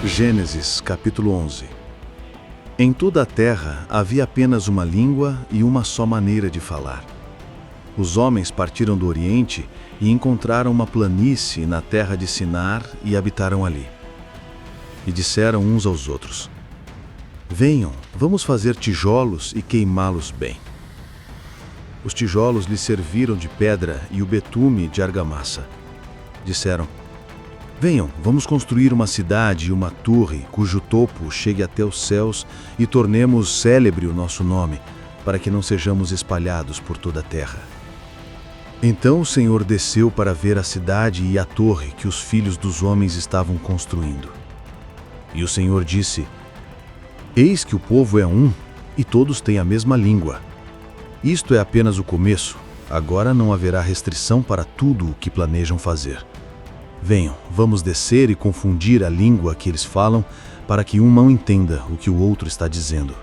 Gênesis, capítulo 11. Em toda a terra havia apenas uma língua e uma só maneira de falar. Os homens partiram do Oriente e encontraram uma planície na terra de Sinar e habitaram ali. E disseram uns aos outros: Venham, vamos fazer tijolos e queimá-los bem. Os tijolos lhes serviram de pedra e o betume de argamassa. Disseram: Venham, vamos construir uma cidade e uma torre cujo topo chegue até os céus e tornemos célebre o nosso nome, para que não sejamos espalhados por toda a terra. Então o Senhor desceu para ver a cidade e a torre que os filhos dos homens estavam construindo. E o Senhor disse: Eis que o povo é um e todos têm a mesma língua. Isto é apenas o começo, agora não haverá restrição para tudo o que planejam fazer. Venham, vamos descer e confundir a língua que eles falam, para que um não entenda o que o outro está dizendo.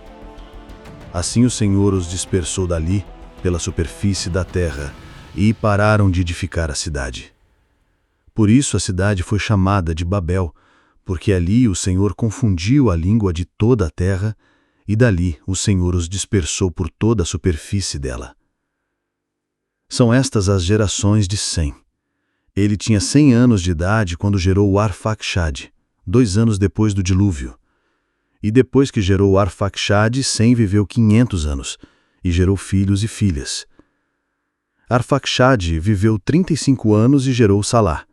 Assim o Senhor os dispersou dali, pela superfície da terra, e pararam de edificar a cidade. Por isso a cidade foi chamada de Babel, porque ali o Senhor confundiu a língua de toda a terra, e dali o Senhor os dispersou por toda a superfície dela. São estas as gerações de Sem. Ele tinha 100 anos de idade quando gerou Arfaxade, 2 anos depois do dilúvio. E depois que gerou Arfaxade, Sem viveu 500 anos, e gerou filhos e filhas. Arfaxade viveu 35 anos e gerou Salá.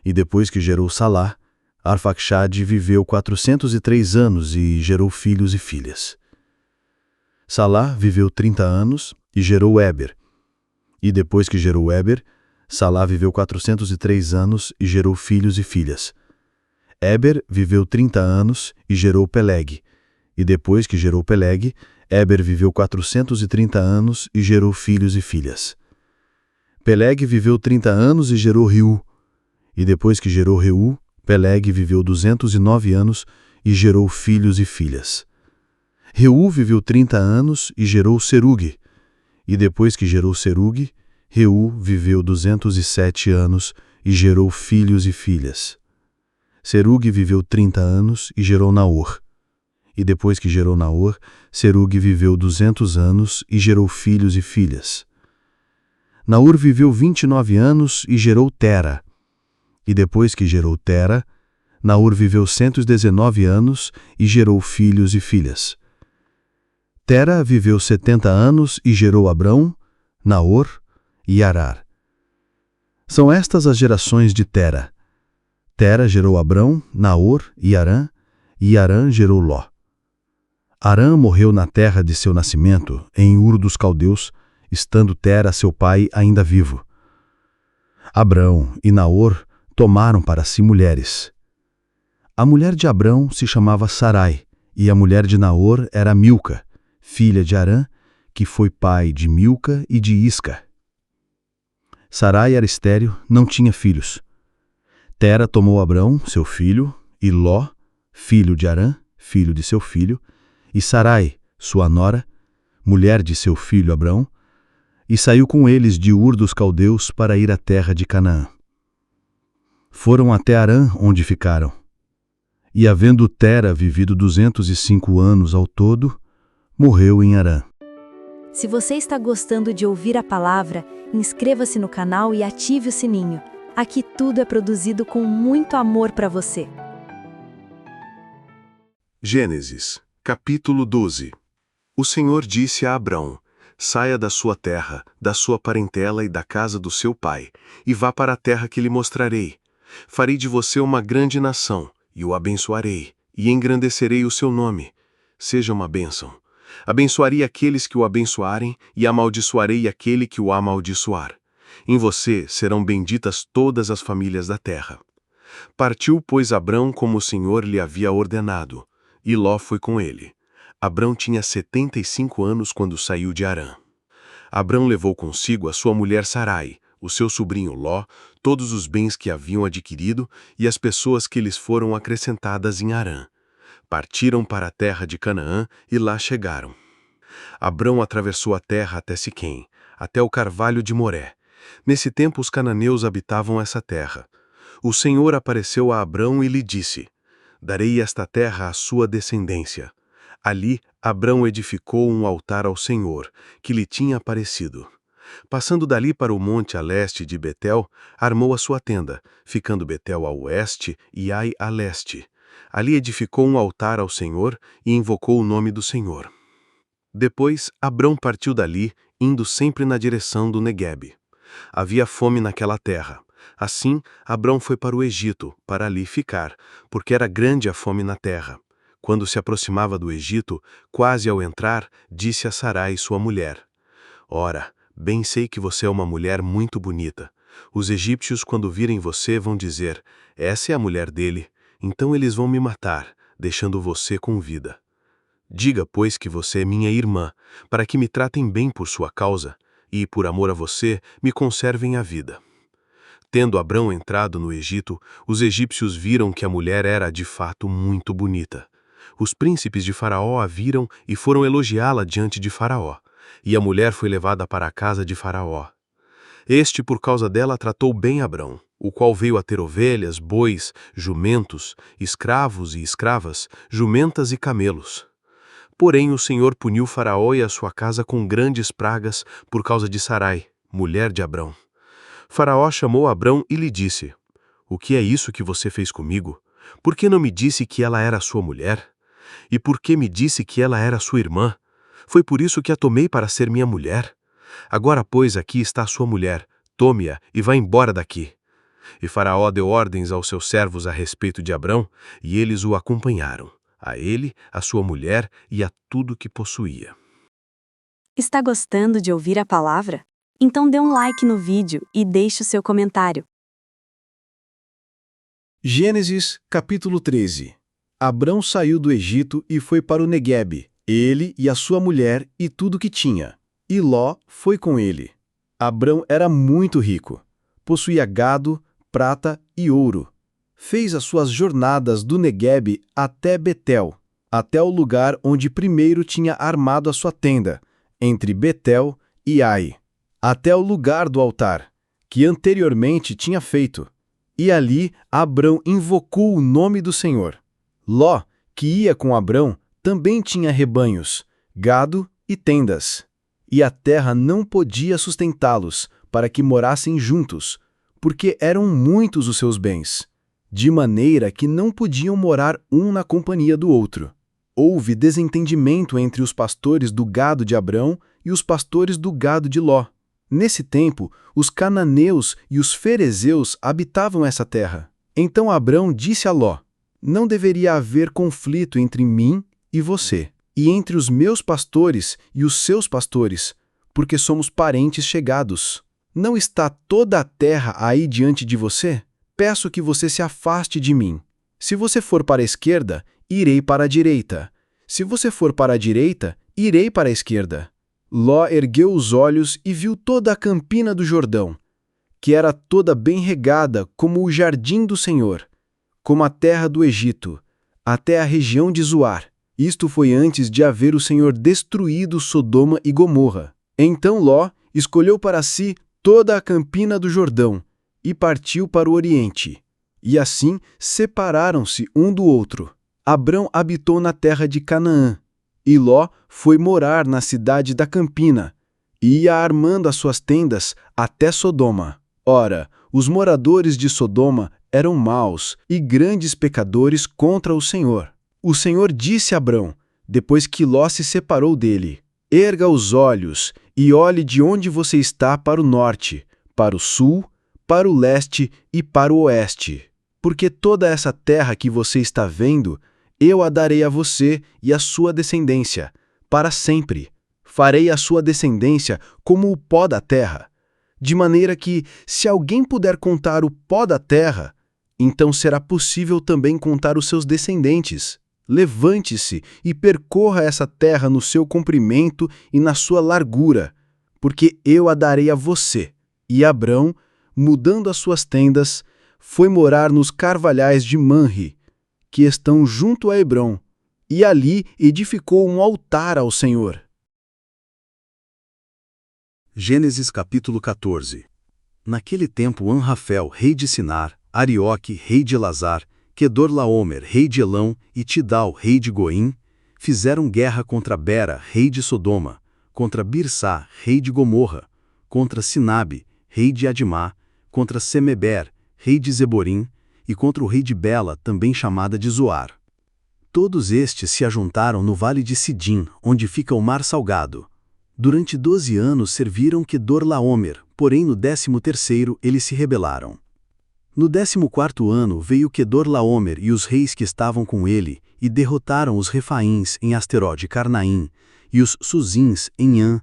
E depois que gerou Salá, Arfaxade viveu 403 anos e gerou filhos e filhas. Salá viveu 30 anos e gerou Éber. E depois que gerou Éber, Salá viveu 403 anos e gerou filhos e filhas. Éber viveu 30 anos e gerou Peleg. E depois que gerou Peleg, Éber viveu 430 anos e gerou filhos e filhas. Peleg viveu 30 anos e gerou Riú. E depois que gerou Riú, Peleg viveu 209 anos e gerou filhos e filhas. Riú viveu 30 anos e gerou Serugue. E depois que gerou Serugue, Riú viveu 207 anos e gerou filhos e filhas. Serugue viveu 30 anos e gerou Naor. E depois que gerou Naor, Serugue viveu 200 anos e gerou filhos e filhas. Naor viveu 29 anos e gerou Tera. E depois que gerou Tera, Naor viveu 119 anos e gerou filhos e filhas. Tera viveu 70 anos e gerou Abrão, Naor e Arar. São estas as gerações de Tera. Tera gerou Abrão, Naor e Arã gerou Ló. Arã morreu na terra de seu nascimento, em Ur dos Caldeus, estando Tera, seu pai, ainda vivo. Abrão e Naor tomaram para si mulheres. A mulher de Abrão se chamava Sarai, e a mulher de Naor era Milca, filha de Arã, que foi pai de Milca e de Isca. Sarai era estéril, não tinha filhos. Tera tomou Abrão, seu filho, e Ló, filho de Arã, filho de seu filho, e Sarai, sua nora, mulher de seu filho Abrão, e saiu com eles de Ur dos Caldeus para ir à terra de Canaã. Foram até Arã, onde ficaram. E havendo Tera vivido 205 anos ao todo, morreu em Arã. Se você está gostando de ouvir a palavra, inscreva-se no canal e ative o sininho. Aqui tudo é produzido com muito amor para você. Gênesis, capítulo 12. O Senhor disse a Abrão: Saia da sua terra, da sua parentela e da casa do seu pai, e vá para a terra que lhe mostrarei. Farei de você uma grande nação, e o abençoarei, e engrandecerei o seu nome. Seja uma bênção. Abençoarei aqueles que o abençoarem, e amaldiçoarei aquele que o amaldiçoar. Em você serão benditas todas as famílias da terra. Partiu, pois, Abrão como o Senhor lhe havia ordenado, e Ló foi com ele. Abrão tinha 75 anos quando saiu de Arã. Abrão levou consigo a sua mulher Sarai, o seu sobrinho Ló, todos os bens que haviam adquirido e as pessoas que lhes foram acrescentadas em Arã. Partiram para a terra de Canaã e lá chegaram. Abrão atravessou a terra até Siquém, até o carvalho de Moré. Nesse tempo os cananeus habitavam essa terra. O Senhor apareceu a Abrão e lhe disse: darei esta terra à sua descendência. Ali, Abrão edificou um altar ao Senhor, que lhe tinha aparecido. Passando dali para o monte a leste de Betel, armou a sua tenda, ficando Betel a oeste e Ai a leste. Ali edificou um altar ao Senhor e invocou o nome do Senhor. Depois, Abrão partiu dali, indo sempre na direção do Neguebe. Havia fome naquela terra. Assim, Abrão foi para o Egito, para ali ficar, porque era grande a fome na terra. Quando se aproximava do Egito, quase ao entrar, disse a Sarai, sua mulher: Ora, bem sei que você é uma mulher muito bonita. Os egípcios, quando virem você, vão dizer: essa é a mulher dele. Então eles vão me matar, deixando você com vida. Diga, pois, que você é minha irmã, para que me tratem bem por sua causa, e, por amor a você, me conservem a vida. Tendo Abrão entrado no Egito, os egípcios viram que a mulher era, de fato, muito bonita. Os príncipes de Faraó a viram e foram elogiá-la diante de Faraó. E a mulher foi levada para a casa de Faraó. Este, por causa dela, tratou bem Abrão, o qual veio a ter ovelhas, bois, jumentos, escravos e escravas, jumentas e camelos. Porém, o Senhor puniu Faraó e a sua casa com grandes pragas por causa de Sarai, mulher de Abrão. Faraó chamou Abrão e lhe disse: O que é isso que você fez comigo? Por que não me disse que ela era sua mulher? E por que me disse que ela era sua irmã? Foi por isso que a tomei para ser minha mulher. Agora, pois, aqui está a sua mulher. Tome-a e vá embora daqui. E Faraó deu ordens aos seus servos a respeito de Abrão, e eles o acompanharam, a ele, a sua mulher e a tudo que possuía. Está gostando de ouvir a palavra? Então dê um like no vídeo e deixe o seu comentário. Gênesis, capítulo 13. Abrão saiu do Egito e foi para o Neguebe, ele e a sua mulher e tudo que tinha. E Ló foi com ele. Abrão era muito rico. Possuía gado, prata e ouro. Fez as suas jornadas do Neguebe até Betel, até o lugar onde primeiro tinha armado a sua tenda, entre Betel e Ai, até o lugar do altar, que anteriormente tinha feito. E ali Abrão invocou o nome do Senhor. Ló, que ia com Abrão, também tinha rebanhos, gado e tendas. E a terra não podia sustentá-los, para que morassem juntos, porque eram muitos os seus bens, de maneira que não podiam morar um na companhia do outro. Houve desentendimento entre os pastores do gado de Abrão e os pastores do gado de Ló. Nesse tempo, os cananeus e os ferezeus habitavam essa terra. Então Abrão disse a Ló: Não deveria haver conflito entre mim e você, e entre os meus pastores e os seus pastores, porque somos parentes chegados. Não está toda a terra aí diante de você? Peço que você se afaste de mim. Se você for para a esquerda, irei para a direita. Se você for para a direita, irei para a esquerda. Ló ergueu os olhos e viu toda a campina do Jordão, que era toda bem regada como o jardim do Senhor, como a terra do Egito, até a região de Zoar. Isto foi antes de haver o Senhor destruído Sodoma e Gomorra. Então Ló escolheu para si toda a campina do Jordão e partiu para o oriente. E assim separaram-se um do outro. Abrão habitou na terra de Canaã, e Ló foi morar na cidade da campina, e ia armando as suas tendas até Sodoma. Ora, os moradores de Sodoma eram maus e grandes pecadores contra o Senhor. O Senhor disse a Abrão, depois que Ló se separou dele: Erga os olhos e olhe de onde você está para o norte, para o sul, para o leste e para o oeste. Porque toda essa terra que você está vendo, eu a darei a você e à sua descendência, para sempre. Farei a sua descendência como o pó da terra, de maneira que, se alguém puder contar o pó da terra, então será possível também contar os seus descendentes. Levante-se e percorra essa terra no seu comprimento e na sua largura, porque eu a darei a você. E Abrão, mudando as suas tendas, foi morar nos carvalhais de Manre, que estão junto a Hebrom, e ali edificou um altar ao Senhor. Gênesis capítulo 14. Naquele tempo Anrafel, rei de Sinar, Arioque, rei de Elazar, Quedorlaomer, rei de Elão, e Tidal, rei de Goim, fizeram guerra contra Bera, rei de Sodoma, contra Birsá, rei de Gomorra, contra Sinabe, rei de Admá, contra Semeber, rei de Zeborim, e contra o rei de Bela, também chamada de Zoar. Todos estes se ajuntaram no vale de Sidim, onde fica o mar salgado. Durante 12 anos serviram Quedorlaomer, porém no 13º eles se rebelaram. No 14º ano veio Quedorlaomer e os reis que estavam com ele, e derrotaram os Refaíns em Asterode Carnaim, e os Suzins em An,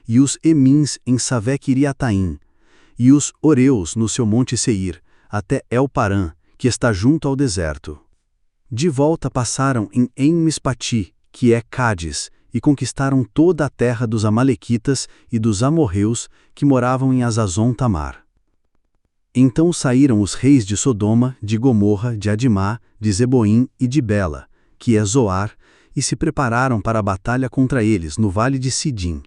e os Emins em Savé-Quiriataim, e os Oreus no seu monte Seir, até El-Parã, que está junto ao deserto. De volta passaram em En-Mispati, que é Cádiz, e conquistaram toda a terra dos Amalequitas e dos amorreus que moravam em Azazon-Tamar. Então saíram os reis de Sodoma, de Gomorra, de Admá, de Zeboim e de Bela, que é Zoar, e se prepararam para a batalha contra eles no vale de Sidim,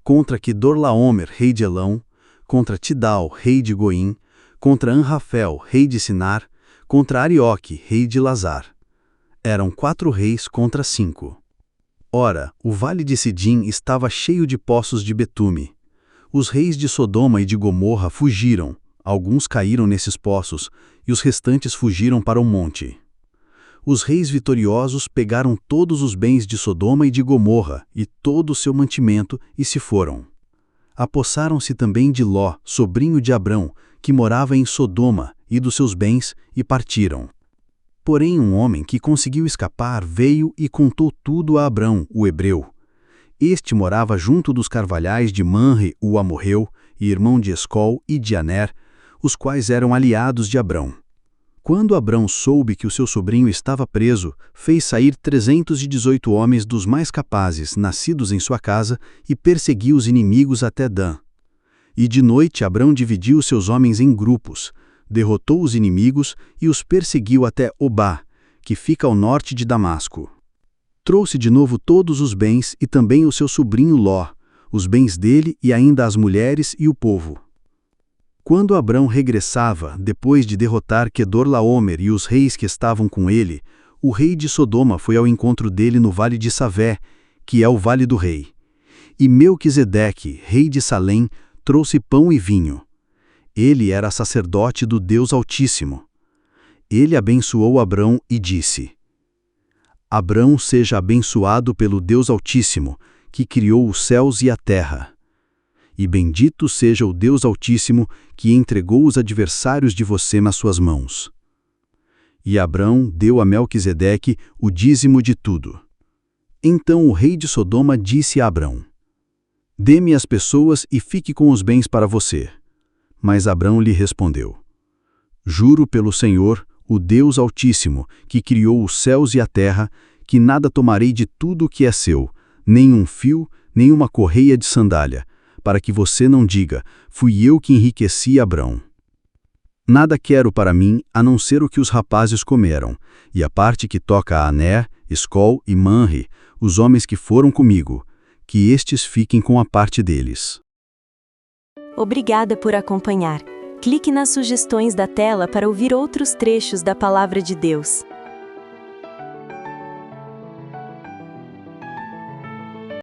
contra Quedorlaomer, rei de Elão, contra Tidal, rei de Goim, contra Anrafel, rei de Sinar, contra Arioque, rei de Lazar. Eram 4 reis contra 5. Ora, o vale de Sidim estava cheio de poços de betume. Os reis de Sodoma e de Gomorra fugiram, alguns caíram nesses poços, e os restantes fugiram para o monte. Os reis vitoriosos pegaram todos os bens de Sodoma e de Gomorra, e todo o seu mantimento, e se foram. Apossaram-se também de Ló, sobrinho de Abrão, que morava em Sodoma, e dos seus bens, e partiram. Porém um homem que conseguiu escapar veio e contou tudo a Abrão, o hebreu. Este morava junto dos carvalhais de Manre, o amorreu, e irmão de Escol e de Aner, os quais eram aliados de Abrão. Quando Abrão soube que o seu sobrinho estava preso, fez sair 318 homens dos mais capazes, nascidos em sua casa, e perseguiu os inimigos até Dan. E de noite Abrão dividiu seus homens em grupos, derrotou os inimigos e os perseguiu até Obá, que fica ao norte de Damasco. Trouxe de novo todos os bens e também o seu sobrinho Ló, os bens dele e ainda as mulheres e o povo. Quando Abrão regressava, depois de derrotar Quedorlaomer e os reis que estavam com ele, o rei de Sodoma foi ao encontro dele no vale de Savé, que é o vale do rei. E Melquisedeque, rei de Salém, trouxe pão e vinho. Ele era sacerdote do Deus Altíssimo. Ele abençoou Abrão e disse: Abrão seja abençoado pelo Deus Altíssimo, que criou os céus e a terra. E bendito seja o Deus Altíssimo, que entregou os adversários de você nas suas mãos. E Abrão deu a Melquisedeque o dízimo de tudo. Então o rei de Sodoma disse a Abrão: Dê-me as pessoas e fique com os bens para você. Mas Abrão lhe respondeu: Juro pelo Senhor, o Deus Altíssimo, que criou os céus e a terra, que nada tomarei de tudo o que é seu, nem um fio, nem uma correia de sandália, para que você não diga: fui eu que enriqueci Abrão. Nada quero para mim, a não ser o que os rapazes comeram, e a parte que toca a Aner, Escol e Manre, os homens que foram comigo, que estes fiquem com a parte deles. Obrigada por acompanhar. Clique nas sugestões da tela para ouvir outros trechos da Palavra de Deus.